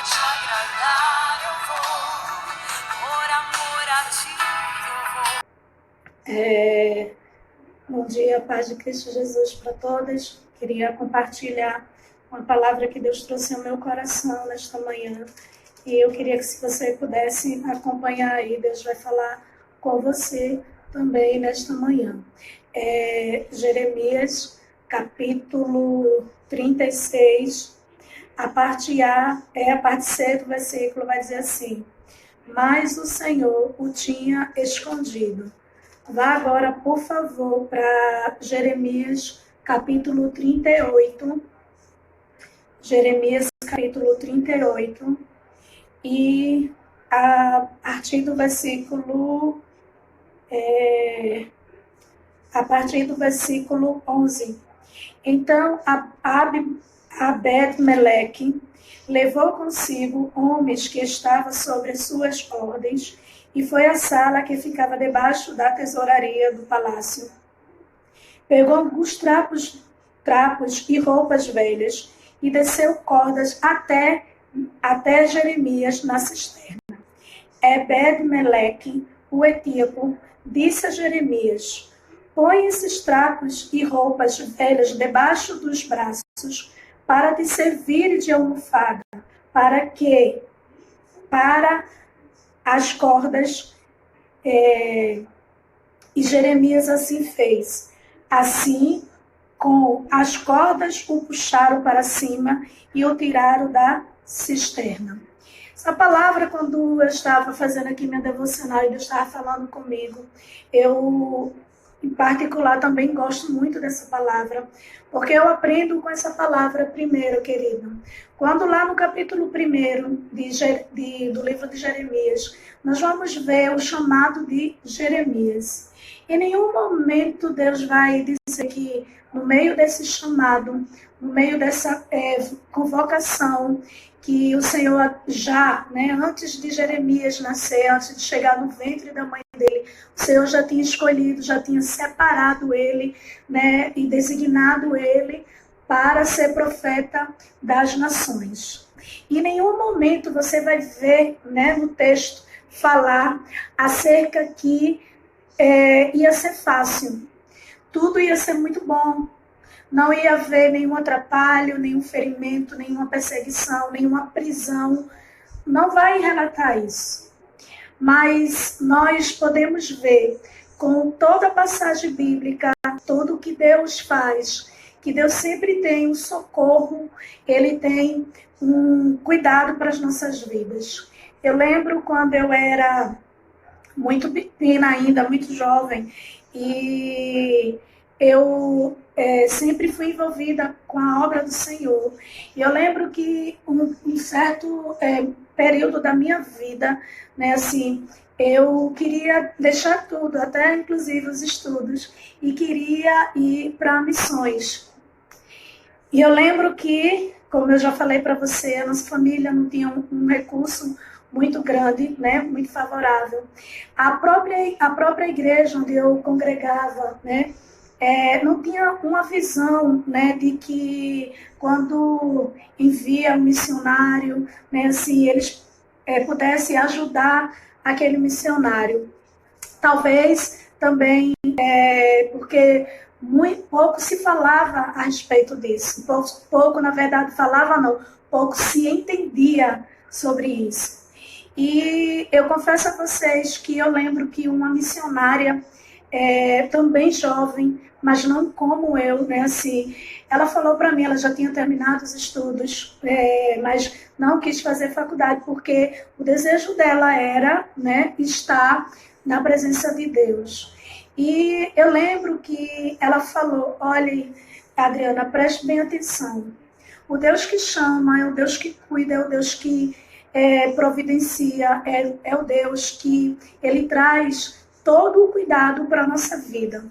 te agradar eu vou, por amor a ti eu vou. Bom dia, paz de Cristo Jesus para todas. Queria compartilhar uma palavra que Deus trouxe ao meu coração nesta manhã. E eu queria que, se você pudesse acompanhar aí, Deus vai falar com você também nesta manhã. Jeremias, capítulo 36, a parte A, a parte C do versículo vai dizer assim: mas o Senhor o tinha escondido. Vá agora, por favor, para Jeremias, capítulo 38. Jeremias, capítulo 38. E a partir do versículo 11. Então, Abed-Meleque levou consigo homens que estavam sobre as suas ordens e foi à sala que ficava debaixo da tesouraria do palácio. Pegou alguns trapos e roupas velhas e desceu cordas até Jeremias na cisterna. Ebed-Meleque, o etíope, disse a Jeremias: põe esses trapos e roupas velhas debaixo dos braços para te servir de almofada, para as cordas. E Jeremias assim fez. Assim, com as cordas, o puxaram para cima e o tiraram da cisterna. Essa palavra, quando eu estava fazendo aqui minha devocional e Deus estava falando comigo, eu, em particular, também gosto muito dessa palavra, porque eu aprendo com essa palavra primeiro, querido. Quando lá no capítulo 1 do livro de Jeremias, nós vamos ver o chamado de Jeremias. Em nenhum momento Deus vai dizer que no meio desse chamado, no meio dessa convocação, que o Senhor já, antes de Jeremias nascer, antes de chegar no ventre da mãe dele, o Senhor já tinha escolhido, já tinha separado ele, e designado ele para ser profeta das nações. Em nenhum momento você vai ver, no texto, falar acerca que ia ser fácil. Tudo ia ser muito bom. Não ia haver nenhum atrapalho, nenhum ferimento, nenhuma perseguição, nenhuma prisão. Não vai relatar isso. Mas nós podemos ver, com toda a passagem bíblica, tudo o que Deus faz, que Deus sempre tem um socorro, Ele tem um cuidado para as nossas vidas. Eu lembro quando eu era muito pequena ainda, muito jovem, e eu sempre fui envolvida com a obra do Senhor. E eu lembro que um certo período da minha vida, eu queria deixar tudo, até inclusive os estudos, e queria ir para missões. E eu lembro que, como eu já falei para você, a nossa família não tinha um recurso muito grande, muito favorável. A própria igreja onde eu congregava, não tinha uma visão, de que quando envia um missionário, eles pudessem ajudar aquele missionário. Talvez também porque muito pouco se falava a respeito disso. Pouco, na verdade, falava não. Pouco se entendia sobre isso. E eu confesso a vocês que eu lembro que uma missionária, também jovem, mas não como eu, ela falou para mim, ela já tinha terminado os estudos, mas não quis fazer faculdade, porque o desejo dela era, estar na presença de Deus. E eu lembro que ela falou: olhe, Adriana, preste bem atenção. O Deus que chama é o Deus que cuida, é o Deus que providencia, é o Deus que Ele traz todo o cuidado para a nossa vida.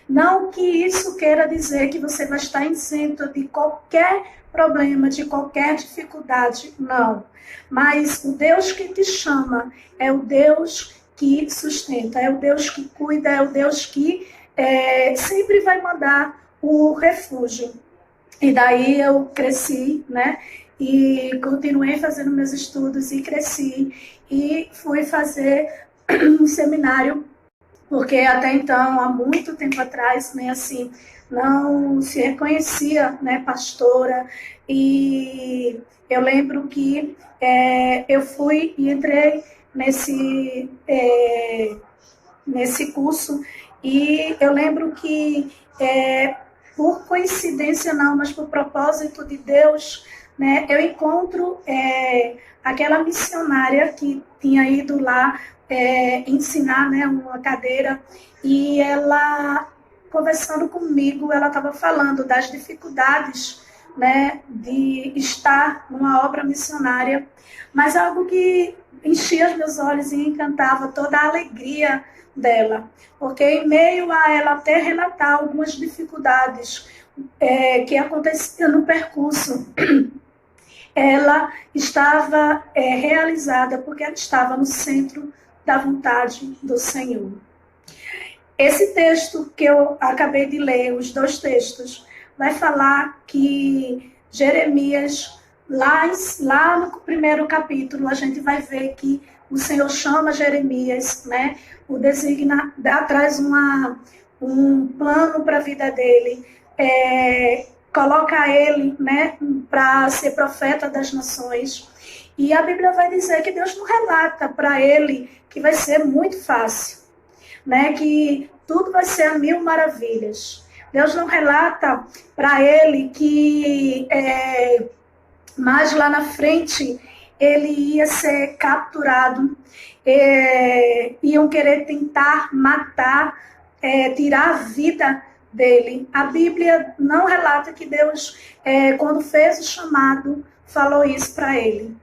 Não que isso queira dizer que você vai estar isento de qualquer problema, de qualquer dificuldade, não. Mas o Deus que te chama é o Deus que sustenta, é o Deus que cuida, é o Deus que sempre vai mandar o refúgio. E daí eu cresci, né? E continuei fazendo meus estudos e cresci. E fui fazer um seminário, porque até então, há muito tempo atrás, né, assim, não se reconhecia, né, pastora. E eu lembro que eu fui e entrei nesse curso, e eu lembro que, por coincidência não, mas por propósito de Deus, né, eu encontro aquela missionária que tinha ido lá ensinar, né, uma cadeira, e ela, conversando comigo, ela estava falando das dificuldades, né, de estar numa obra missionária, mas algo que enchia os meus olhos e encantava toda a alegria dela, porque em meio a ela até relatar algumas dificuldades que aconteciam no percurso, ela estava realizada, porque ela estava no centro da vontade do Senhor. Esse texto que eu acabei de ler, os dois textos, vai falar que Jeremias, lá no primeiro capítulo, a gente vai ver que o Senhor chama Jeremias, né? O designa, traz um plano para a vida dele, coloca ele, né, para ser profeta das nações. E a Bíblia vai dizer que Deus não relata para ele que vai ser muito fácil, né, que tudo vai ser a mil maravilhas. Deus não relata para ele que mais lá na frente ele ia ser capturado, iam querer tentar matar, tirar a vida dele. A Bíblia não relata que Deus, quando fez o chamado, falou isso para ele.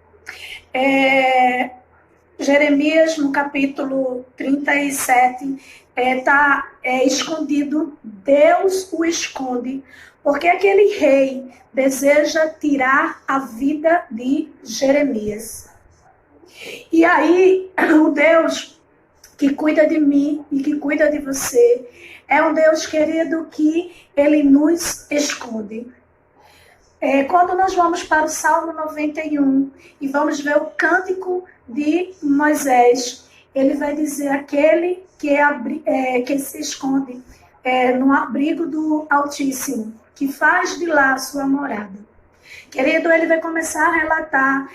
Jeremias, no capítulo 37, está escondido. Deus o esconde, porque aquele rei deseja tirar a vida de Jeremias. E aí, o Deus que cuida de mim e que cuida de você é um Deus querido que ele nos esconde. Quando nós vamos para o Salmo 91 e vamos ver o cântico de Moisés, ele vai dizer aquele que se esconde no abrigo do Altíssimo, que faz de lá a sua morada. Querido, ele vai começar a relatar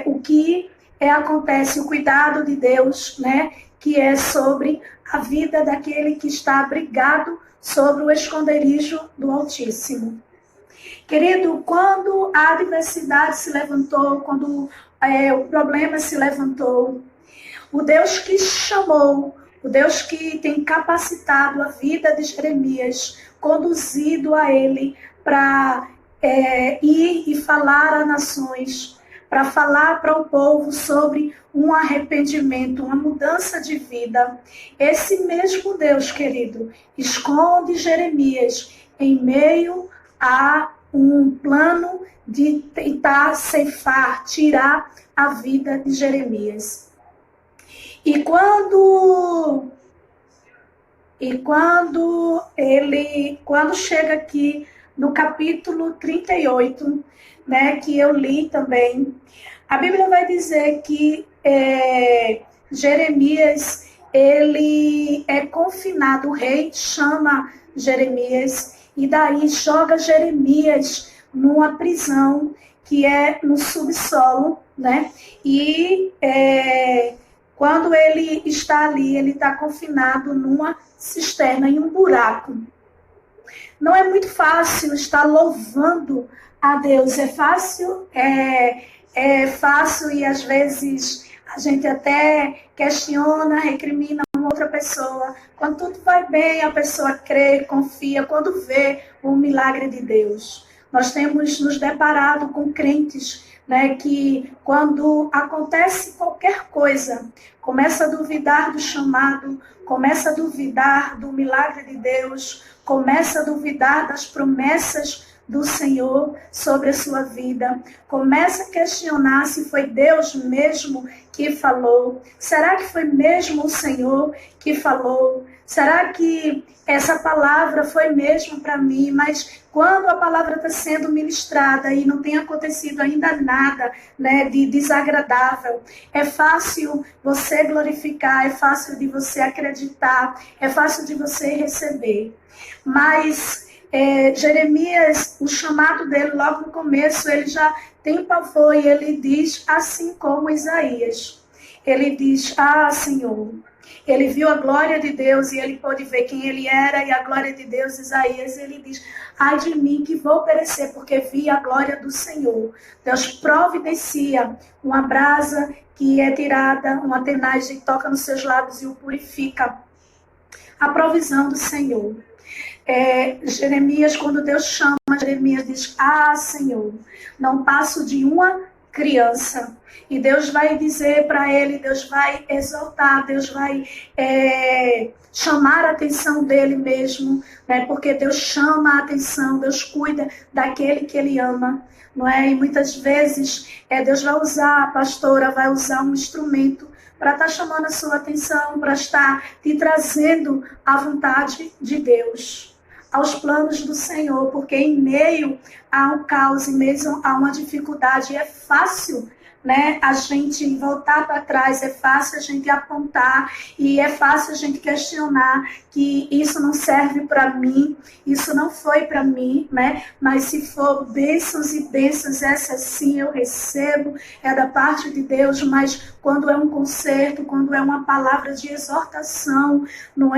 o que acontece, o cuidado de Deus, né, que é sobre a vida daquele que está abrigado sobre o esconderijo do Altíssimo. Querido, quando a adversidade se levantou, quando o problema se levantou, o Deus que chamou, o Deus que tem capacitado a vida de Jeremias, conduzido a ele para ir e falar a nações, para falar para o povo sobre um arrependimento, uma mudança de vida. Esse mesmo Deus, querido, esconde Jeremias em meio a um plano de tentar ceifar, tirar a vida de Jeremias. E quando chega aqui no capítulo 38, né, que eu li também, a Bíblia vai dizer que Jeremias, ele é confinado, o rei chama Jeremias e daí joga Jeremias numa prisão que é no subsolo, né? E quando ele está ali, ele está confinado numa cisterna, em um buraco. Não é muito fácil estar louvando a Deus. É fácil e às vezes a gente até questiona, recrimina uma outra pessoa. Quando tudo vai bem, a pessoa crê, confia, quando vê o milagre de Deus. Nós temos nos deparado com crentes, né, que quando acontece qualquer coisa, começa a duvidar do chamado, começa a duvidar do milagre de Deus, começa a duvidar das promessas do Senhor sobre a sua vida, começa a questionar se foi Deus mesmo que falou, será que foi mesmo o Senhor que falou, Será que essa palavra foi mesmo para mim? Mas quando a palavra está sendo ministrada e não tem acontecido ainda nada, né, de desagradável, é fácil você glorificar, é fácil de você acreditar, é fácil de você receber. Mas Jeremias, o chamado dele logo no começo, ele já tem pavor e ele diz assim como Isaías. Ele diz, Senhor, ele viu a glória de Deus e ele pôde ver quem ele era e a glória de Deus. Isaías, ele diz, ai de mim que vou perecer porque vi a glória do Senhor. Deus providencia uma brasa que é tirada, uma tenaz que toca nos seus lábios e o purifica. A provisão do Senhor. Jeremias, quando Deus chama, Jeremias diz, Senhor, não passo de uma criança. E Deus vai dizer para ele, Deus vai exaltar, Deus vai chamar a atenção dele mesmo, né? Porque Deus chama a atenção, Deus cuida daquele que ele ama, não é? E muitas vezes Deus vai usar, a pastora vai usar um instrumento para estar chamando a sua atenção, para estar te trazendo a vontade de Deus, aos planos do Senhor, porque em meio a um caos, em meio a uma dificuldade, é fácil, né, a gente voltar para trás, é fácil a gente apontar e é fácil a gente questionar que isso não serve para mim, isso não foi para mim, né? Mas se for bênçãos e bênçãos, essa sim eu recebo, é da parte de Deus, mas quando é um conserto, quando é uma palavra de exortação, não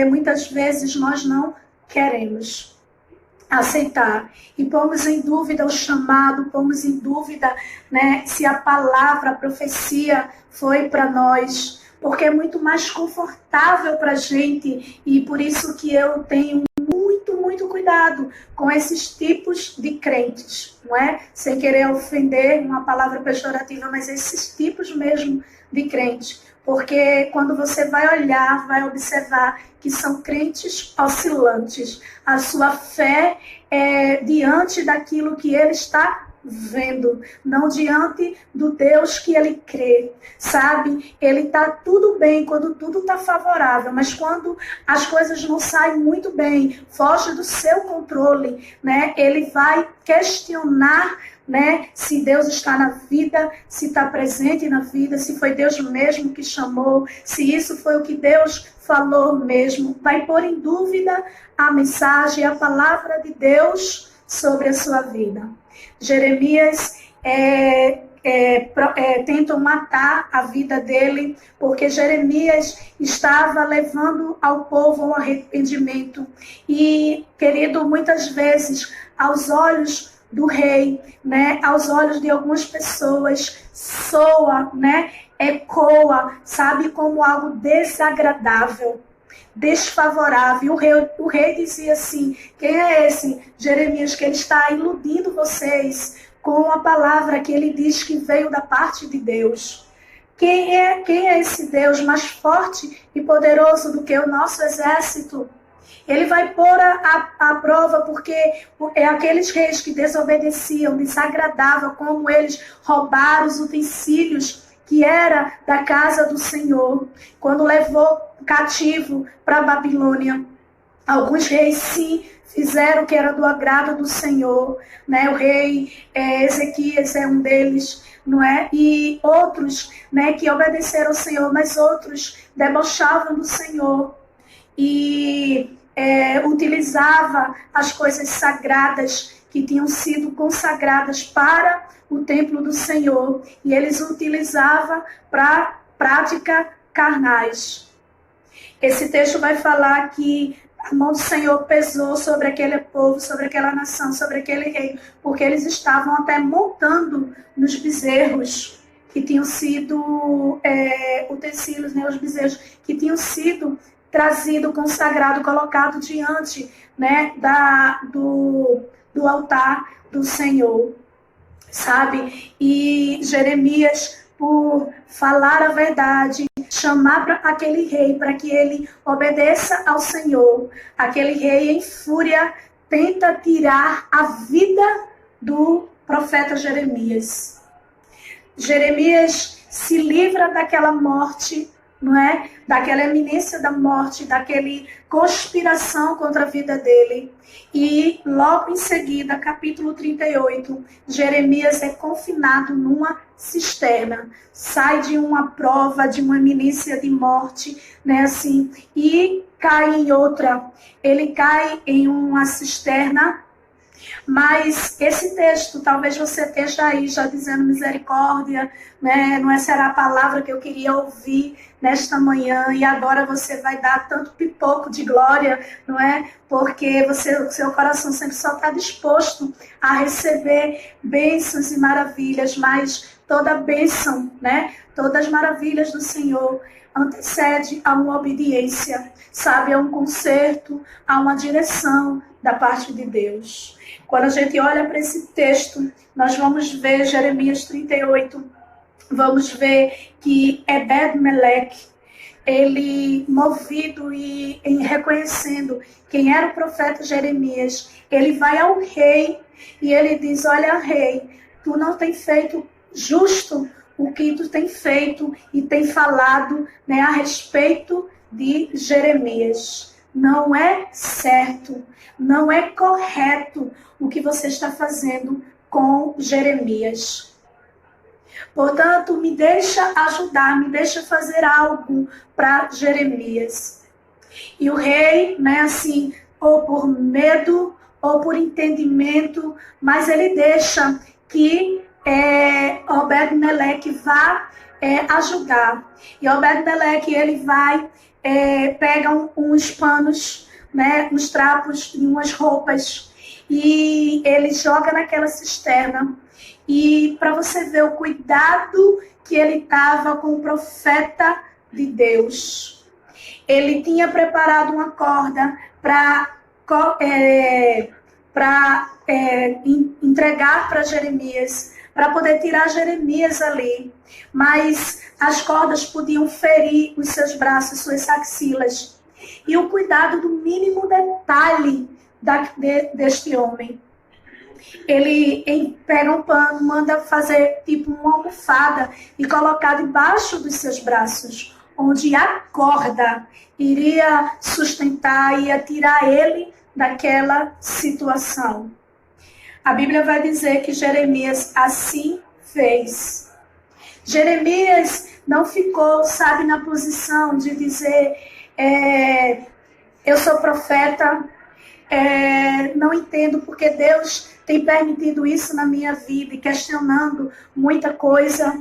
muitas vezes nós não queremos aceitar e pomos em dúvida o chamado, pomos em dúvida, né, se a palavra, a profecia foi para nós, porque é muito mais confortável para a gente e por isso que eu tenho muito cuidado com esses tipos de crentes, não é? Sem querer ofender, uma palavra pejorativa, mas esses tipos mesmo de crentes. Porque quando você vai olhar, vai observar que são crentes oscilantes. A sua fé é diante daquilo que ele está vendo, não diante do Deus que ele crê, sabe? Ele está tudo bem quando tudo está favorável, mas quando as coisas não saem muito bem, foge do seu controle, né? Ele vai questionar, né, se Deus está na vida, se está presente na vida, se foi Deus mesmo que chamou, se isso foi o que Deus falou mesmo, vai pôr em dúvida a mensagem, a palavra de Deus sobre a sua vida. Jeremias tentam matar a vida dele, porque Jeremias estava levando ao povo ao arrependimento. E, querido, muitas vezes, aos olhos do rei, né, aos olhos de algumas pessoas, soa, né, ecoa, sabe, como algo desagradável, desfavorável. O rei dizia assim, quem é esse Jeremias que ele está iludindo vocês com a palavra que ele diz que veio da parte de Deus? Quem é esse Deus mais forte e poderoso do que o nosso exército? Ele vai pôr a prova, porque aqueles reis que desobedeciam, desagradavam, como eles roubaram os utensílios que era da casa do Senhor, quando levou cativo para a Babilônia. Alguns reis, sim, fizeram o que era do agrado do Senhor, né? O rei Ezequias é um deles, não é? E outros, né, que obedeceram ao Senhor, mas outros debochavam do Senhor e utilizava as coisas sagradas que tinham sido consagradas para o templo do Senhor, e eles utilizavam para prática carnais. Esse texto vai falar que a mão do Senhor pesou sobre aquele povo, sobre aquela nação, sobre aquele rei, porque eles estavam até montando nos bezerros que tinham sido utensílios, né, os bezerros que tinham sido trazido, consagrado, colocado diante, né, do altar do Senhor, sabe? E Jeremias, por falar a verdade, chamar para aquele rei para que ele obedeça ao Senhor, aquele rei em fúria tenta tirar a vida do profeta Jeremias. Jeremias se livra daquela morte, não é? Daquela eminência da morte, daquele conspiração contra a vida dele. E logo em seguida, capítulo 38, Jeremias é confinado numa cisterna, sai de uma prova, de uma eminência de morte, né, assim, e cai em outra. Ele cai em uma cisterna. Mas esse texto, talvez você esteja aí já dizendo misericórdia, né? Não essa era a palavra que eu queria ouvir nesta manhã, e agora você vai dar tanto pipoco de glória, não é? Porque o seu coração sempre só está disposto a receber bênçãos e maravilhas, mas toda bênção, né? Todas as maravilhas do Senhor antecede a uma obediência, sabe? A um conserto, a uma direção da parte de Deus. Quando a gente olha para esse texto, nós vamos ver Jeremias 38, vamos ver que Ebed-Meleque, ele, movido e em reconhecendo quem era o profeta Jeremias, ele vai ao rei e ele diz: olha, rei, tu não tem feito justo o que tu tem feito e tem falado, né, a respeito de Jeremias. Não é certo, não é correto o que você está fazendo com Jeremias. Portanto, me deixa ajudar, me deixa fazer algo para Jeremias. E o rei, né, assim, ou por medo, ou por entendimento, mas ele deixa que Obed-Meleque vá ajudar. E Obed-Meleque, ele vai, pega uns panos, né, uns trapos e umas roupas, e ele joga naquela cisterna. E para você ver o cuidado que ele estava com o profeta de Deus. Ele tinha preparado uma corda para entregar para Jeremias, para poder tirar Jeremias ali. Mas as cordas podiam ferir os seus braços, suas axilas. E o cuidado do mínimo detalhe deste homem. Ele pega um pano, manda fazer tipo uma almofada e colocar debaixo dos seus braços, onde a corda iria sustentar, ia tirar ele daquela situação. A Bíblia vai dizer que Jeremias assim fez. Jeremias não ficou, sabe, na posição de dizer, eu sou profeta, não entendo porque Deus tem permitido isso na minha vida, e questionando muita coisa.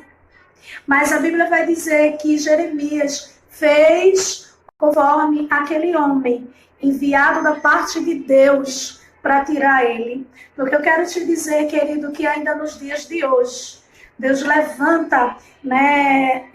Mas a Bíblia vai dizer que Jeremias fez conforme aquele homem enviado da parte de Deus para tirar ele. Porque eu quero te dizer, querido, que ainda nos dias de hoje, Deus levanta, né,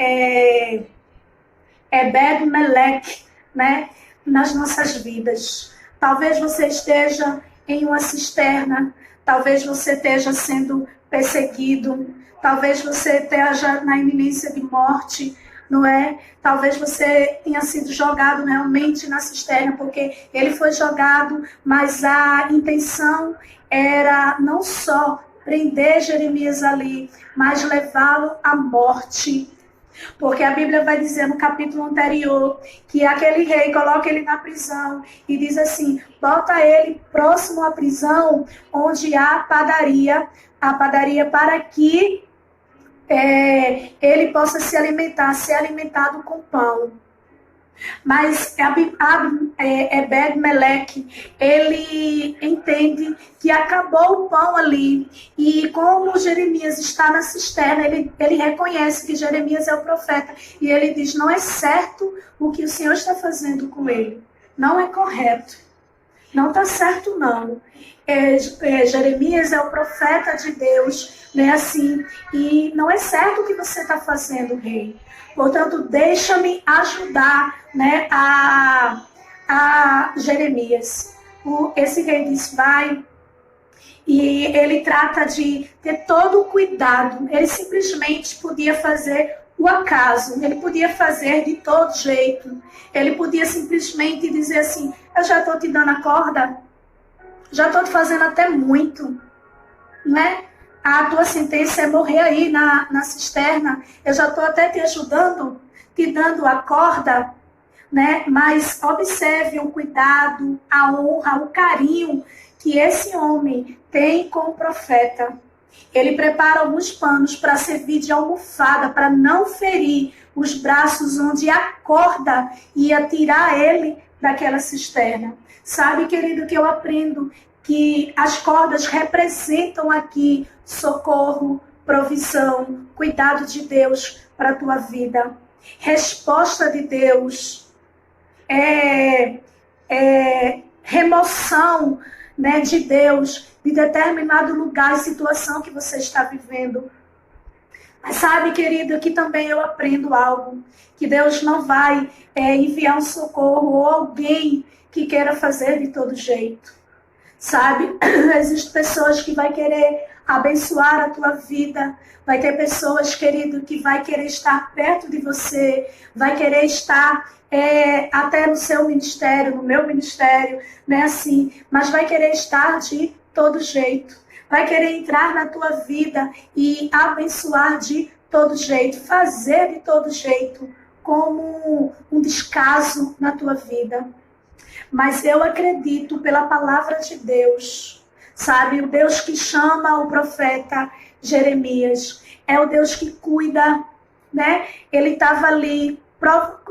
Ebed-Meleque, né, nas nossas vidas. Talvez você esteja em uma cisterna, talvez você esteja sendo perseguido, talvez você esteja na iminência de morte, não é? Talvez você tenha sido jogado realmente na cisterna, porque ele foi jogado, mas a intenção era não só prender Jeremias ali, mas levá-lo à morte. Porque a Bíblia vai dizer no capítulo anterior que aquele rei coloca ele na prisão e diz assim, bota ele próximo à prisão onde há a padaria para que ele possa se alimentar, ser alimentado com pão. Mas Ebed-Meleque, ele entende que acabou o pão ali. E como Jeremias está na cisterna, ele reconhece que Jeremias é o profeta. E ele diz, não é certo o que o Senhor está fazendo com ele. Não é correto. Não está certo, não. Jeremias é o profeta de Deus, né, assim, e não é certo o que você está fazendo, rei. Portanto, deixa-me ajudar, né, a Jeremias. Esse rei diz, vai, e ele trata de ter todo o cuidado. Ele simplesmente podia fazer o acaso, ele podia fazer de todo jeito. Ele podia simplesmente dizer assim, eu já estou te dando a corda, já estou te fazendo até muito, né? A tua sentença é morrer aí na cisterna, eu já estou até te ajudando, te dando a corda, né? Mas observe o cuidado, a honra, o carinho que esse homem tem com o profeta. Ele prepara alguns panos para servir de almofada, para não ferir os braços onde a corda ia tirar ele daquela cisterna. Sabe, querido, que eu aprendo que as cordas representam aqui socorro, provisão, cuidado de Deus para a tua vida. Resposta de Deus, remoção, né, de Deus de determinado lugar e situação que você está vivendo. Mas sabe, querido, que também eu aprendo algo, que Deus não vai enviar um socorro ou alguém que queira fazer de todo jeito. Sabe, existem pessoas que vai querer abençoar a tua vida, vai ter pessoas, querido, que vai querer estar perto de você, vai querer estar até no seu ministério, no meu ministério, né, assim, mas vai querer estar de todo jeito, vai querer entrar na tua vida e abençoar de todo jeito, fazer de todo jeito, como um descaso na tua vida. Mas eu acredito pela palavra de Deus, sabe, o Deus que chama o profeta Jeremias, é o Deus que cuida, né? Ele estava ali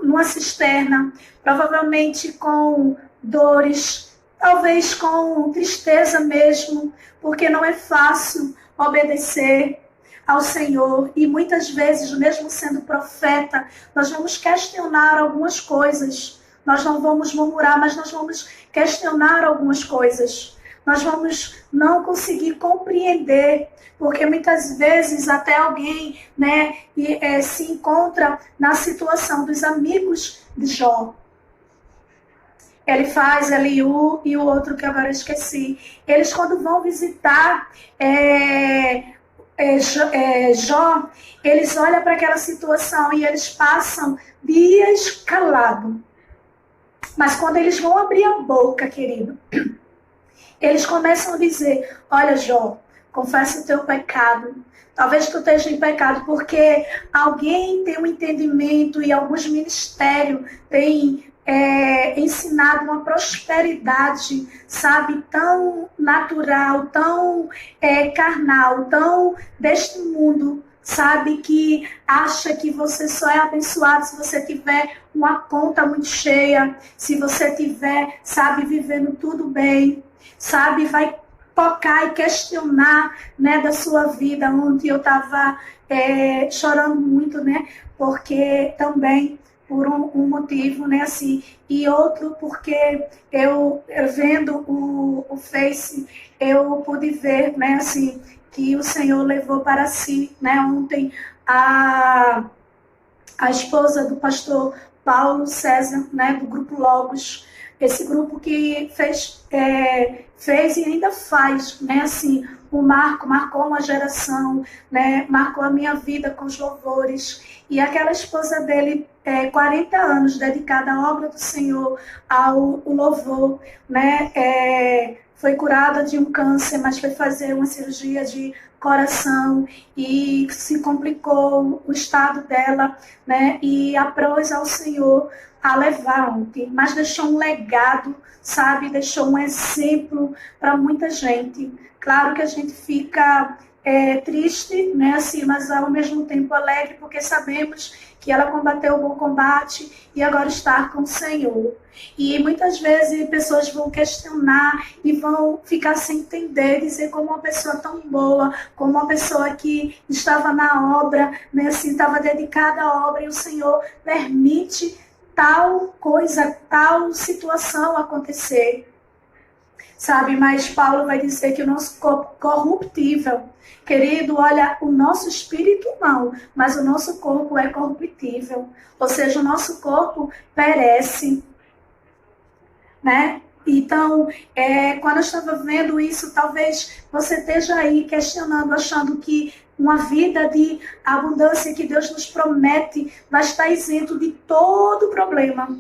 numa cisterna, provavelmente com dores, talvez com tristeza mesmo, porque não é fácil obedecer ao Senhor. E muitas vezes, mesmo sendo profeta, nós vamos questionar algumas coisas. Nós não vamos murmurar, mas nós vamos questionar algumas coisas. Nós vamos não conseguir compreender, porque muitas vezes até alguém, né, se encontra na situação dos amigos de Jó. Ele faz Eliú e o outro que agora eu esqueci. Eles, quando vão visitar Jó, eles olham para aquela situação e eles passam dias calados. Mas quando eles vão abrir a boca, querido, eles começam a dizer: olha, Jó, confessa o teu pecado. Talvez tu esteja em pecado porque alguém tem um entendimento e alguns ministérios têm ensinado uma prosperidade, sabe, tão natural, tão carnal, tão deste mundo, sabe, que acha que você só é abençoado se você tiver uma conta muito cheia, se você tiver, sabe, vivendo tudo bem, sabe, vai tocar e questionar, né, da sua vida. Ontem eu estava chorando muito, né, porque também por um motivo, né, assim, e outro porque eu vendo o Face, eu pude ver, né, assim, que o Senhor levou para si, né, ontem a esposa do pastor Paulo César, né, do grupo Logos, esse grupo que fez e ainda faz, né, assim, marcou uma geração, né, marcou a minha vida com os louvores. E aquela esposa dele, 40 anos dedicada à obra do Senhor, ao louvor, né, foi curada de um câncer, mas foi fazer uma cirurgia de coração e se complicou o estado dela, né, e após ao Senhor a levar ontem, mas deixou um legado, sabe, deixou um exemplo para muita gente. Claro que a gente fica triste, né, assim, mas ao mesmo tempo alegre, porque sabemos que ela combateu o bom combate e agora está com o Senhor. E muitas vezes pessoas vão questionar e vão ficar sem entender, dizer como uma pessoa tão boa, como uma pessoa que estava na obra, né, assim, estava dedicada à obra, e o Senhor permite tal coisa, tal situação acontecer. Sabe, mas Paulo vai dizer que o nosso corpo corruptível, querido, olha, o nosso espírito não, mas o nosso corpo é corruptível. Ou seja, o nosso corpo perece, né? Então, quando eu estava vendo isso, talvez você esteja aí questionando, achando que uma vida de abundância que Deus nos promete vai estar isento de todo problema.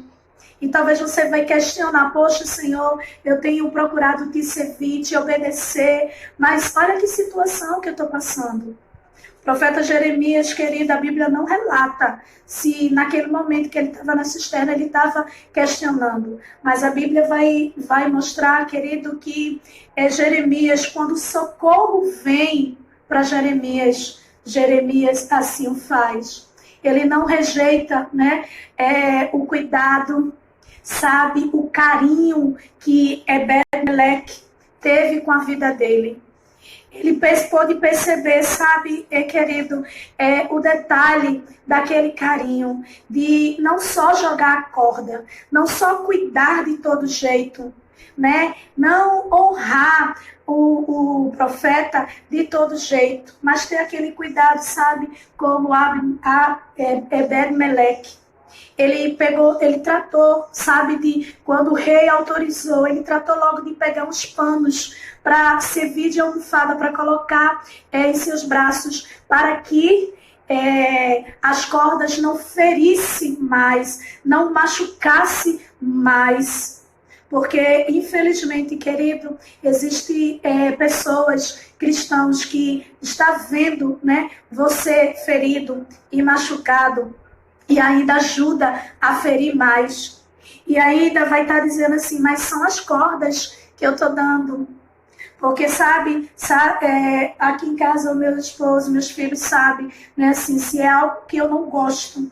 E talvez você vai questionar: poxa, Senhor, eu tenho procurado te servir, te obedecer, mas olha que situação que eu estou passando. O profeta Jeremias, querida, a Bíblia não relata se naquele momento que ele estava na cisterna, ele estava questionando. Mas a Bíblia vai mostrar, querido, que Jeremias, quando o socorro vem para Jeremias, Jeremias assim o faz. Ele não rejeita, né, o cuidado, sabe, o carinho que Ebed-Meleque teve com a vida dele. Ele pôde perceber, sabe, querido, o detalhe daquele carinho, de não só jogar a corda, não só cuidar de todo jeito, né? Não honrar o profeta de todo jeito, mas ter aquele cuidado, sabe, como Ebed-Meleque. Ele tratou, sabe, quando o rei autorizou, ele tratou logo de pegar uns panos para servir de almofada, para colocar em seus braços, para que as cordas não ferissem mais, não machucassem mais. Porque, infelizmente, querido, existem pessoas, cristãos, que estão vendo, né, você ferido e machucado, e ainda ajuda a ferir mais. E ainda vai estar dizendo assim, mas são as cordas que eu estou dando. Porque, sabe aqui em casa o meu esposo, meus filhos sabem, né, assim, se é algo que eu não gosto,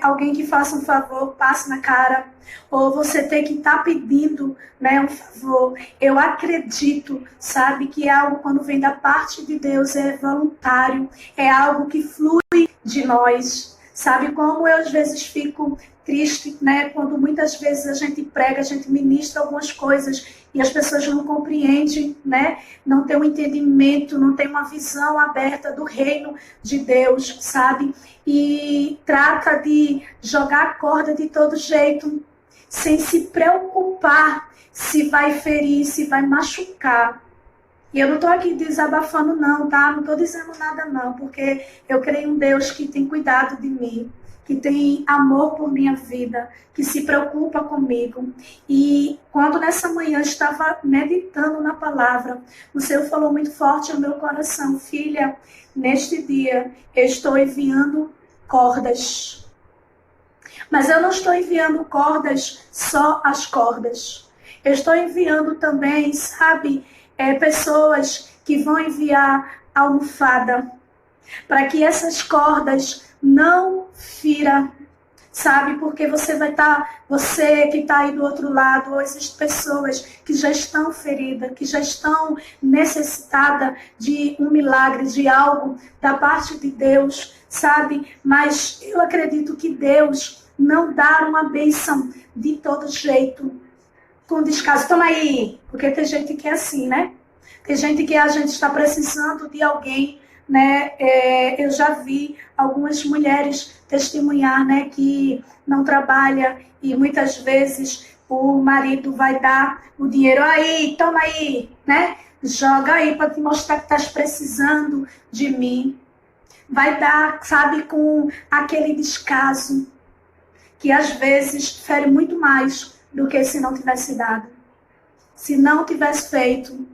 alguém que faça um favor, passe na cara, ou você tem que estar pedindo, né, um favor. Eu acredito, sabe, que é algo quando vem da parte de Deus, é voluntário, é algo que flui de nós. Sabe como eu às vezes fico triste, né? Quando muitas vezes a gente prega, a gente ministra algumas coisas e as pessoas não compreendem, né? Não tem um entendimento, não tem uma visão aberta do reino de Deus, sabe? E trata de jogar a corda de todo jeito, sem se preocupar se vai ferir, se vai machucar. E eu não estou aqui desabafando não, tá? Não estou dizendo nada não, porque eu creio em um Deus que tem cuidado de mim, que tem amor por minha vida, que se preocupa comigo. E quando nessa manhã eu estava meditando na palavra, o Senhor falou muito forte ao meu coração: filha, neste dia eu estou enviando cordas. Mas eu não estou enviando cordas, só as cordas. Eu estou enviando também, sabe, pessoas que vão enviar almofada, para que essas cordas não firam, sabe? Porque você que está aí do outro lado, ou existem pessoas que já estão feridas, que já estão necessitadas de um milagre, de algo da parte de Deus, sabe? Mas eu acredito que Deus não dá uma bênção de todo jeito, com descaso. Toma aí, porque tem gente que é assim, né? Tem gente que a gente está precisando de alguém, né? Eu já vi algumas mulheres testemunhar, né, que não trabalha e muitas vezes o marido vai dar o dinheiro aí, toma aí, né? Joga aí para te mostrar que estás precisando de mim. Vai dar, sabe, com aquele descaso que às vezes fere muito mais do que se não tivesse dado, se não tivesse feito,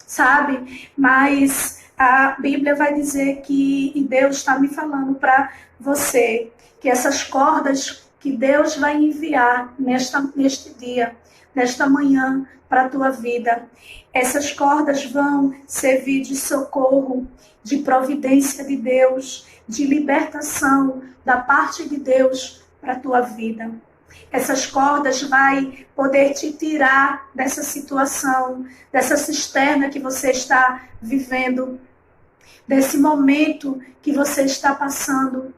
sabe? Mas a Bíblia vai dizer que, e Deus está me falando para você, que essas cordas que Deus vai enviar neste dia, nesta manhã, para a tua vida, essas cordas vão servir de socorro, de providência de Deus, de libertação da parte de Deus para a tua vida. Essas cordas vai poder te tirar dessa situação, dessa cisterna que você está vivendo, desse momento que você está passando.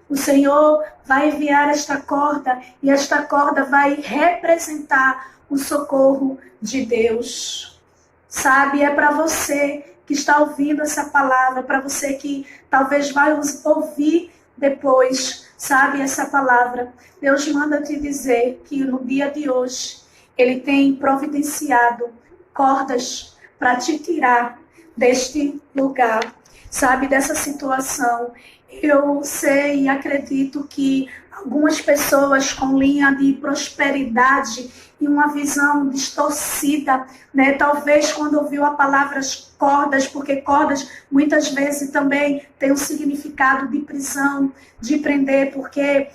O Senhor vai enviar esta corda e esta corda vai representar o socorro de Deus. Sabe, é para você que está ouvindo essa palavra, para você que talvez vai ouvir depois, sabe, essa palavra. Deus manda te dizer que no dia de hoje Ele tem providenciado cordas para te tirar deste lugar, sabe, dessa situação. Eu sei e acredito que algumas pessoas com linha de prosperidade e uma visão distorcida, né? Talvez quando ouviu a palavra cordas, porque cordas muitas vezes também tem um significado de prisão, de prender, porque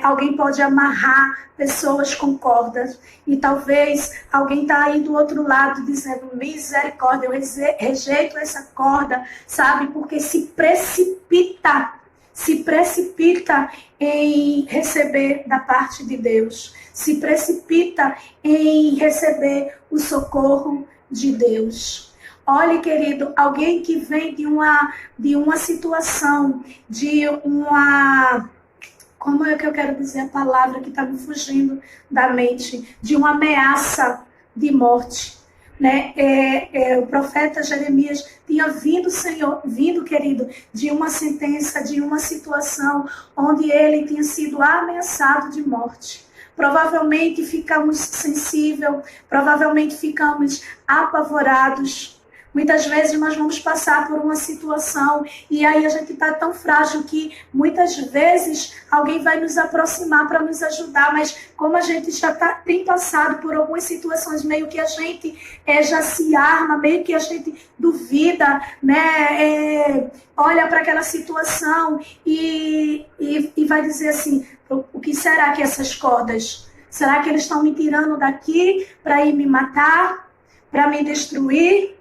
alguém pode amarrar pessoas com cordas, e talvez alguém está aí do outro lado dizendo, misericórdia, eu rejeito essa corda, sabe? Porque se precipita em receber da parte de Deus, se precipita em receber o socorro de Deus. Olhe, querido, alguém que vem de uma situação, como é que eu quero dizer a palavra que está me fugindo da mente, de uma ameaça de morte, né? O profeta Jeremias tinha vindo, querido, de uma sentença, de uma situação onde ele tinha sido ameaçado de morte. Provavelmente ficamos sensíveis, provavelmente ficamos apavorados. Muitas vezes nós vamos passar por uma situação e aí a gente está tão frágil que muitas vezes alguém vai nos aproximar para nos ajudar, mas como a gente já tem passado por algumas situações, meio que a gente já se arma, meio que a gente duvida, né? Olha para aquela situação e vai dizer assim, o que será que essas cordas? Será que eles estão me tirando daqui para ir me matar, para me destruir?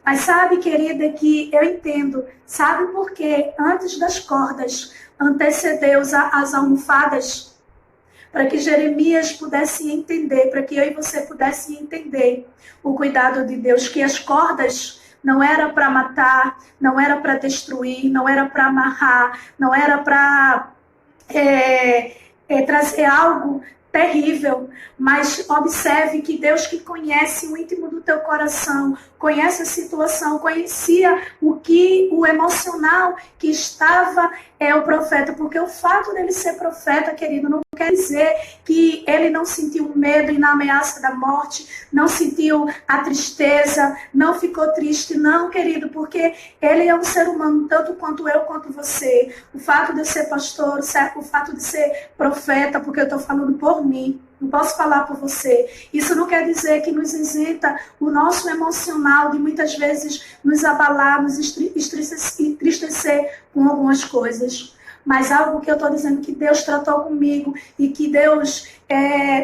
Mas sabe, querida, que eu entendo. Sabe por quê? Antes das cordas, antecedeu as almofadas, para que Jeremias pudesse entender, para que eu e você pudesse entender o cuidado de Deus, que as cordas não era para matar, não era para destruir, não era para amarrar, não era para trazer algo terrível, mas observe que Deus, que conhece o íntimo do teu coração, conhece a situação, conhecia o emocional que estava o profeta, porque o fato dele ser profeta, querido, não quer dizer que ele não sentiu medo e na ameaça da morte, não sentiu a tristeza, não ficou triste, não, querido, porque ele é um ser humano, tanto quanto eu, quanto você. O fato de eu ser pastor, o fato de ser profeta, porque eu estou falando por mim, não posso falar por você. Isso não quer dizer que nos isenta o nosso emocional de muitas vezes nos abalar, nos entristecer com algumas coisas. Mas algo que eu estou dizendo que Deus tratou comigo e que Deus,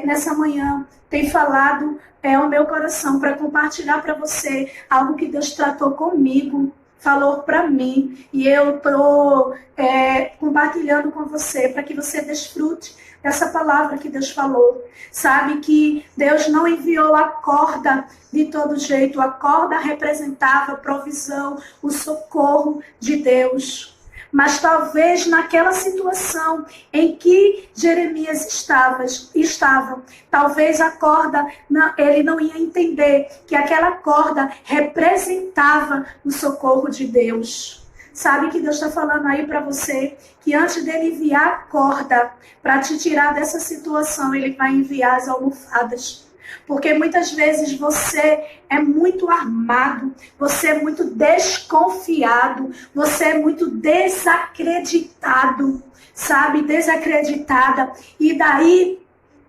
nessa manhã, tem falado ao meu coração para compartilhar para você algo que Deus tratou comigo, falou para mim, e eu estou compartilhando com você para que você desfrute dessa palavra que Deus falou. Sabe que Deus não enviou a corda de todo jeito, a corda representava a provisão, o socorro de Deus. Mas talvez naquela situação em que Jeremias estava, talvez a corda, ele não ia entender que aquela corda representava o socorro de Deus. Sabe que Deus está falando aí para você que antes dele enviar a corda para te tirar dessa situação, ele vai enviar as almofadas. Porque muitas vezes você é muito armado, você é muito desconfiado, você é muito desacreditado, sabe? Desacreditada. E daí,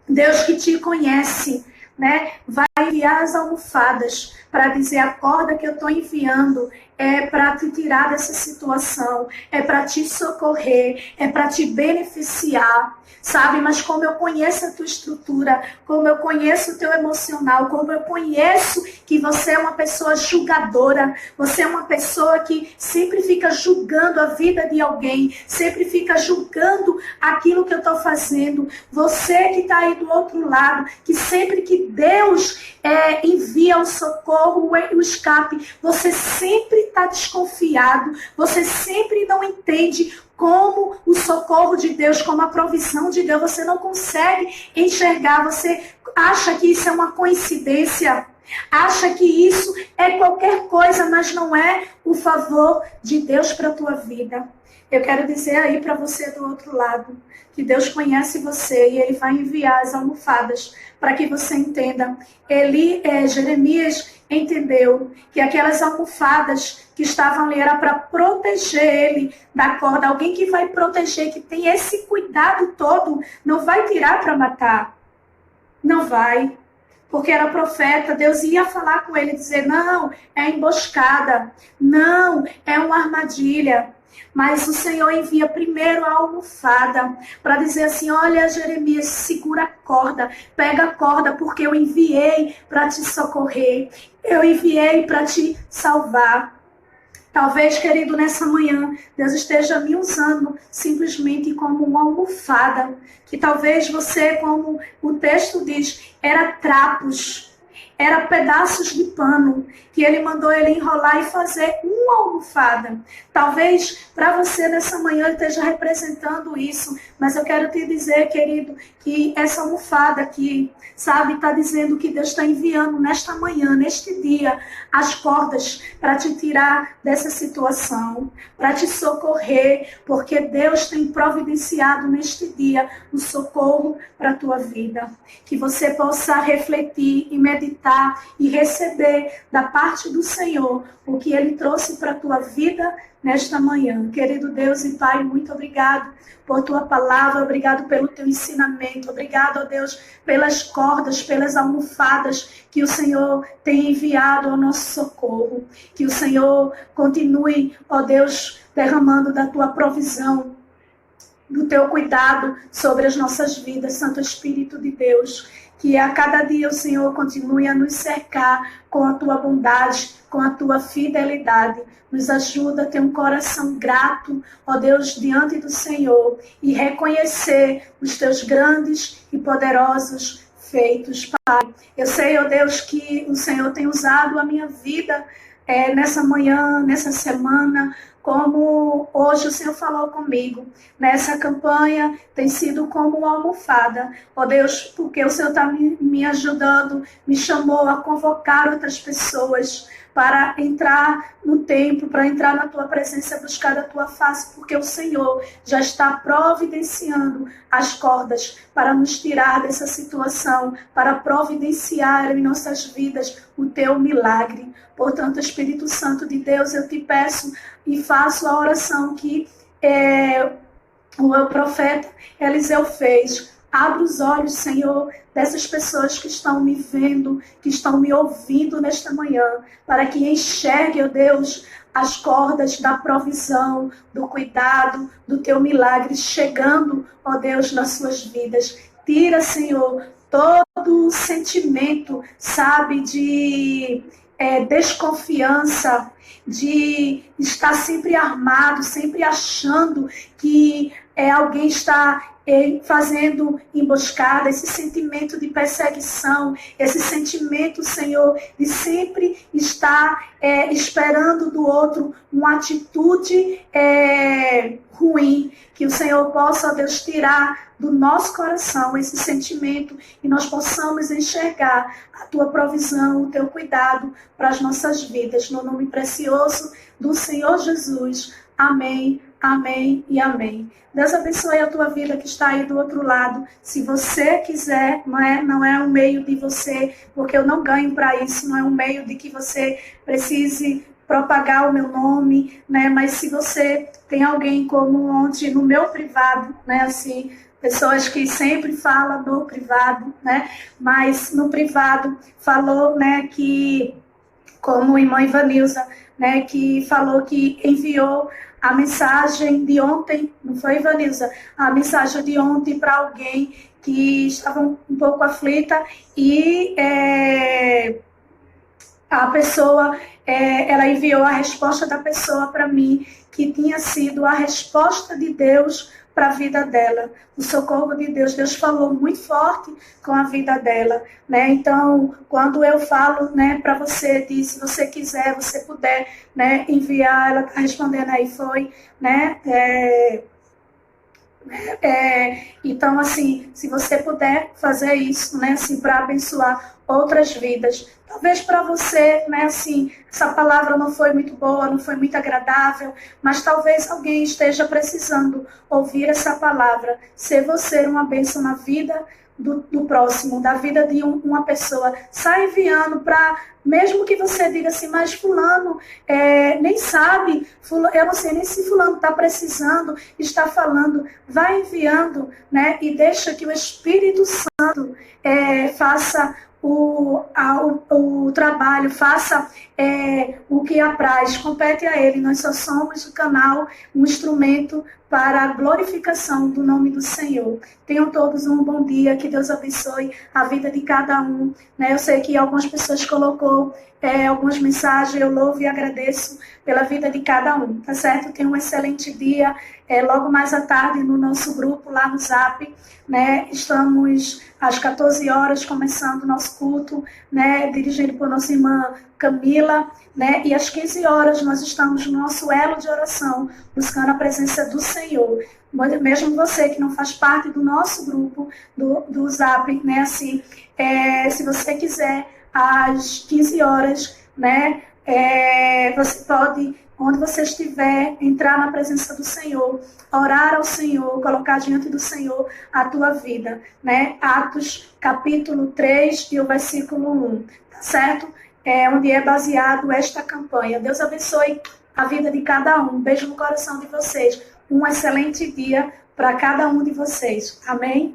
Deus que te conhece, né? Vai enviar as almofadas para dizer a corda que eu estou enviando é para te tirar dessa situação, é para te socorrer, é para te beneficiar, sabe? Mas como eu conheço a tua estrutura, como eu conheço o teu emocional, como eu conheço que você é uma pessoa julgadora, você é uma pessoa que sempre fica julgando a vida de alguém, sempre fica julgando aquilo que eu estou fazendo, você que está aí do outro lado, que sempre que Deus envia o socorro, o escape, você sempre está desconfiado, você sempre não entende como o socorro de Deus, como a provisão de Deus, você não consegue enxergar, você acha que isso é uma coincidência. Acha que isso é qualquer coisa, mas não é o favor de Deus para a tua vida. Eu quero dizer aí para você do outro lado, que Deus conhece você e Ele vai enviar as almofadas para que você entenda. Jeremias entendeu que aquelas almofadas que estavam ali era para proteger ele da corda. Alguém que vai proteger, que tem esse cuidado todo, não vai tirar para matar. Não vai. Porque era profeta, Deus ia falar com ele, dizer, não, é emboscada, não, é uma armadilha. Mas o Senhor envia primeiro a almofada para dizer assim, olha Jeremias, segura a corda, pega a corda, porque eu enviei para te socorrer, eu enviei para te salvar. Talvez, querido, nessa manhã, Deus esteja me usando simplesmente como uma almofada, que talvez você, como o texto diz, era trapos, era pedaços de pano, que Ele mandou ele enrolar e fazer uma almofada. Talvez para você nessa manhã esteja representando isso, mas eu quero te dizer, querido, que essa almofada aqui, sabe, está dizendo que Deus está enviando nesta manhã, neste dia, as cordas para te tirar dessa situação, para te socorrer, porque Deus tem providenciado neste dia o socorro para a tua vida. Que você possa refletir e meditar e receber da parte do Senhor o que Ele trouxe para a tua vida nesta manhã. Querido Deus e Pai, muito obrigado por tua palavra, obrigado pelo teu ensinamento, obrigado, ó Deus, pelas cordas, pelas almofadas que o Senhor tem enviado ao nosso socorro. Que o Senhor continue, ó Deus, derramando da tua provisão, do teu cuidado sobre as nossas vidas, Santo Espírito de Deus. Que a cada dia o Senhor continue a nos cercar com a tua bondade, com a tua fidelidade. Nos ajuda a ter um coração grato, ó Deus, diante do Senhor e reconhecer os teus grandes e poderosos feitos, Pai. Eu sei, ó Deus, que o Senhor tem usado a minha vida nessa manhã, nessa semana, como hoje o Senhor falou comigo. Nessa campanha tem sido como uma almofada. Ó Deus, porque o Senhor está me ajudando, me chamou a convocar outras pessoas para entrar no templo, para entrar na tua presença, buscar a tua face, porque o Senhor já está providenciando as cordas para nos tirar dessa situação, para providenciar em nossas vidas o teu milagre. Portanto, Espírito Santo de Deus, eu te peço e faço a oração que o profeta Eliseu fez. Abra os olhos, Senhor, dessas pessoas que estão me vendo, que estão me ouvindo nesta manhã, para que enxergue, ó Deus, as cordas da provisão, do cuidado, do teu milagre chegando, ó Deus, nas suas vidas. Tira, Senhor, todo o sentimento, sabe, de desconfiança, de estar sempre armado, sempre achando que alguém está fazendo emboscada, esse sentimento de perseguição, esse sentimento, Senhor, de sempre estar esperando do outro uma atitude ruim, que o Senhor possa, Deus, tirar do nosso coração esse sentimento e nós possamos enxergar a tua provisão, o teu cuidado para as nossas vidas, no nome precioso do Senhor Jesus. Amém, amém e amém. Deus abençoe a tua vida que está aí do outro lado. Se você quiser, não é um meio de você, porque eu não ganho para isso, não é um meio de que você precise propagar o meu nome, né? Mas se você tem alguém como ontem no meu privado, né? Assim, pessoas que sempre falam no privado, né? Mas no privado falou, né, que, como a irmã Ivanilza, né, que falou que enviou a mensagem de ontem, não foi, Ivanilza? A mensagem de ontem para alguém que estava um pouco aflita e a pessoa, ela enviou a resposta da pessoa para mim, que tinha sido a resposta de Deus para a vida dela, o socorro de Deus. Deus falou muito forte com a vida dela, né? Então, quando eu falo, né, para você, se você quiser, você puder, né, enviar, ela está respondendo aí, foi, né, Então, assim, se você puder fazer isso, né, assim, para abençoar outras vidas. Talvez para você, né, assim, essa palavra não foi muito boa, não foi muito agradável, mas talvez alguém esteja precisando ouvir essa palavra. Ser você uma bênção na vida do próximo, da vida de uma pessoa. Sai enviando para, mesmo que você diga assim, mas fulano nem sabe, eu não sei nem se fulano está precisando, está falando, vai enviando, né, e deixa que o Espírito Santo faça o trabalho, faça o que apraz, compete a ele. Nós só somos o canal, um instrumento para a glorificação do nome do Senhor. Tenham todos um bom dia, que Deus abençoe a vida de cada um. Né? Eu sei que algumas pessoas colocou algumas mensagens, eu louvo e agradeço pela vida de cada um, tá certo? Tenham um excelente dia. Logo mais à tarde no nosso grupo lá no Zap, né? Estamos às 14 horas começando o nosso culto, né? Dirigido por nossa irmã Camila, né? E às 15 horas nós estamos no nosso elo de oração, buscando a presença do Senhor. Mesmo você que não faz parte do nosso grupo do Zap, né? Assim, se você quiser, às 15 horas, né? Você pode, onde você estiver, entrar na presença do Senhor, orar ao Senhor, colocar diante do Senhor a tua vida, né? Atos capítulo 3 e o versículo 1, tá certo? Onde é baseado esta campanha. Deus abençoe a vida de cada um. Beijo no coração de vocês. Um excelente dia para cada um de vocês. Amém?